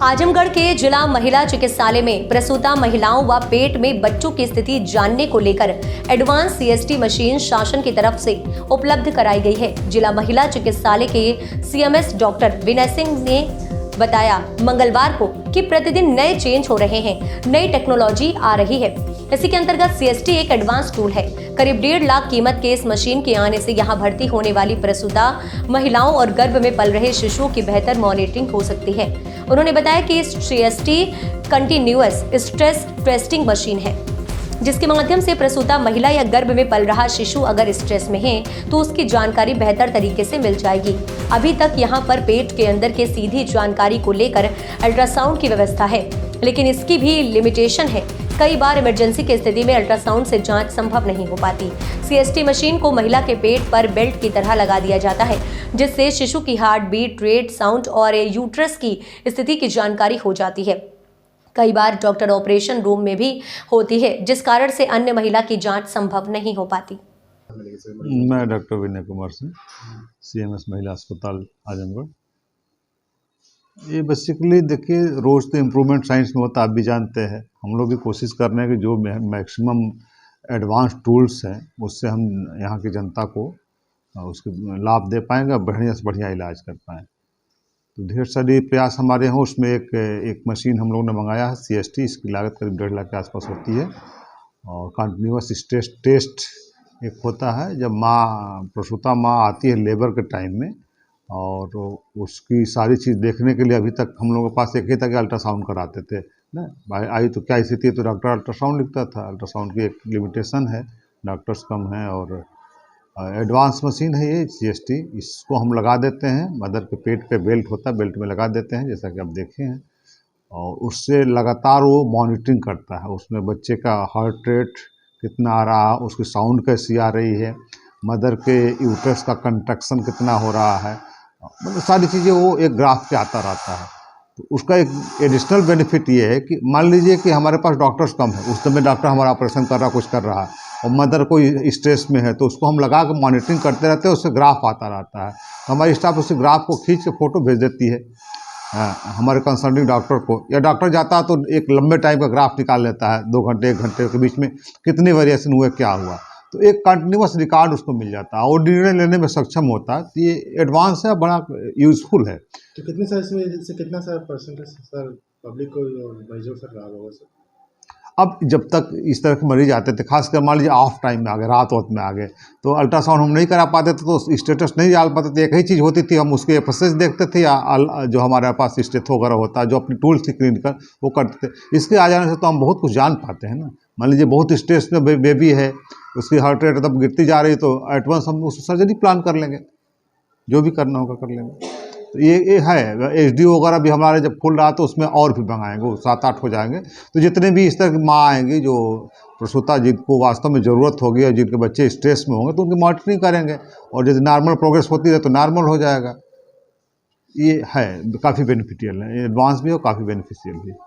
आजमगढ़ के जिला महिला चिकित्सालय में प्रसूता महिलाओं व पेट में बच्चों की स्थिति जानने को लेकर एडवांस सीएसटी मशीन शासन की तरफ से उपलब्ध कराई गई है। जिला महिला चिकित्सालय के सीएमएस डॉक्टर विनय सिंह ने बताया मंगलवार को कि प्रतिदिन नए चेंज हो रहे हैं, नई टेक्नोलॉजी आ रही है। इसी के अंतर्गत सीएसटी एक एडवांस टूल है। करीब 1.5 लाख कीमत के इस मशीन के आने से यहां भर्ती होने वाली प्रसूता महिलाओं और गर्भ में पल रहे शिशुओं की बेहतर मॉनिटरिंग हो सकती है। उन्होंने बताया कि इस CST continuous stress testing machine है, जिसके माध्यम से प्रसूता महिला या गर्भ में पल रहा शिशु अगर स्ट्रेस में है तो उसकी जानकारी बेहतर तरीके से मिल जाएगी। अभी तक यहां पर पेट के अंदर के सीधी जानकारी को लेकर अल्ट्रासाउंड की व्यवस्था है, लेकिन इसकी भी लिमिटेशन है। कई बार इमरजेंसी की स्थिति में अल्ट्रासाउंड से जांच संभव नहीं हो पाती। सीएसटी मशीन को महिला के पेट पर बेल्ट की तरह लगा दिया जाता है, जिससे शिशु की हार्ट बीट, रेट, साउंड और यूट्रस की स्थिति की जानकारी हो जाती है। कई बार डॉक्टर ऑपरेशन रूम में भी होती है, जिस कारण से अन्य महिला की जांच संभव नहीं हो पाती। मैं डॉक्टर विनय कुमार सिंह, सीएमएस महिला अस्पताल आजमगढ़। ये बेसिकली देखिए, रोज़ तो इम्प्रूवमेंट साइंस में होता है, आप भी जानते हैं। हम लोग भी कोशिश कर रहे हैं कि जो मैक्सिमम एडवांस टूल्स हैं उससे हम यहाँ की जनता को उसके लाभ दे पाएंगे और बढ़िया से बढ़िया इलाज कर पाएँ। तो ढेर सारी प्रयास हमारे हैं। उसमें एक मशीन हम लोगों ने मंगाया है सीएसटी, इसकी लागत करीब 1.5 लाख के आसपास होती है। और कंटिन्यूअस स्ट्रेस टेस्ट एक होता है, जब प्रसूता माँ आती है लेबर के टाइम में, और उसकी सारी चीज़ देखने के लिए अभी तक हम लोगों के पास एक ही था कि अल्ट्रासाउंड कराते थे ना। आई तो क्या स्थिति है तो डॉक्टर अल्ट्रासाउंड लिखता था। अल्ट्रासाउंड की एक लिमिटेशन है, डॉक्टर्स कम हैं। और एडवांस मशीन है ये सीएसटी, इसको हम लगा देते हैं। मदर के पेट पे बेल्ट होता है, बेल्ट में लगा देते हैं जैसा कि आप देखे हैं, और उससे लगातार वो मॉनिटरिंग करता है। उसमें बच्चे का हार्ट रेट कितना आ रहा है, उसकी साउंड कैसी आ रही है, मदर के यूट्रस का कंट्रैक्शन कितना हो रहा है, मतलब सारी चीज़ें वो एक ग्राफ पे आता रहता है। तो उसका एक एडिशनल बेनिफिट ये है कि मान लीजिए कि हमारे पास डॉक्टर्स कम है, उस समय डॉक्टर हमारा ऑपरेशन कर रहा है, कुछ कर रहा है, और मदर कोई स्ट्रेस में है, तो उसको हम लगा के मॉनिटरिंग करते रहते हैं, उससे ग्राफ आता रहता है। तो हमारी स्टाफ उस ग्राफ को खींच के फ़ोटो भेज देती है हमारे कंसल्टिंग डॉक्टर को, या डॉक्टर जाता है तो एक लंबे टाइम का ग्राफ निकाल लेता है, 2 घंटे 1 घंटे के बीच में कितनी वेरिएशन हुए, क्या हुआ, तो एक कंटिन्यूअस रिकॉर्ड उसको मिल जाता है और निर्णय लेने में सक्षम होता है। तो ये एडवांस है, बड़ा यूजफुल है। तो कितने साल इसमें से कितना सारा परसेंटेज सर पब्लिक को मरीजों से लाभ होगा सर? अब जब तक इस तरह के मरीज आते थे, खासकर मान लीजिए ऑफ टाइम में आ गए, रात में आ गए, तो अल्ट्रासाउंड हम नहीं करा पाते थे, तो स्टेटस नहीं डाल पाते थे। एक ही चीज़ होती थी, हम उसके एफएसएस देखते थे या जो हमारे पास स्टेथो वगैरह होता है, जो अपनी टूल्स थी क्लिनिकल, वो करते थे। इसके आ जाने से तो हम बहुत कुछ जान पाते हैं ना। मान लीजिए बहुत स्ट्रेस में बेबी है, उसकी हार्ट रेट तब गिरती जा रही, तो एडवांस हम उस सर्जरी प्लान कर लेंगे, जो भी करना होगा कर लेंगे। तो ये है। एचडीओ वगैरह भी हमारे जब खुल रहा तो उसमें और भी मंगाएंगे, वो 7-8 हो जाएंगे। तो जितने भी इस तरह की माँ आएंगी जो प्रसूता जिनको वास्तव में ज़रूरत होगी और जिनके बच्चे स्ट्रेस में होंगे, तो उनकी मॉनिटरिंग करेंगे, और यदि नॉर्मल प्रोग्रेस होती है तो नॉर्मल हो जाएगा। ये है, काफ़ी बेनिफिशियल है, एडवांस भी और काफ़ी बेनिफिशियल भी।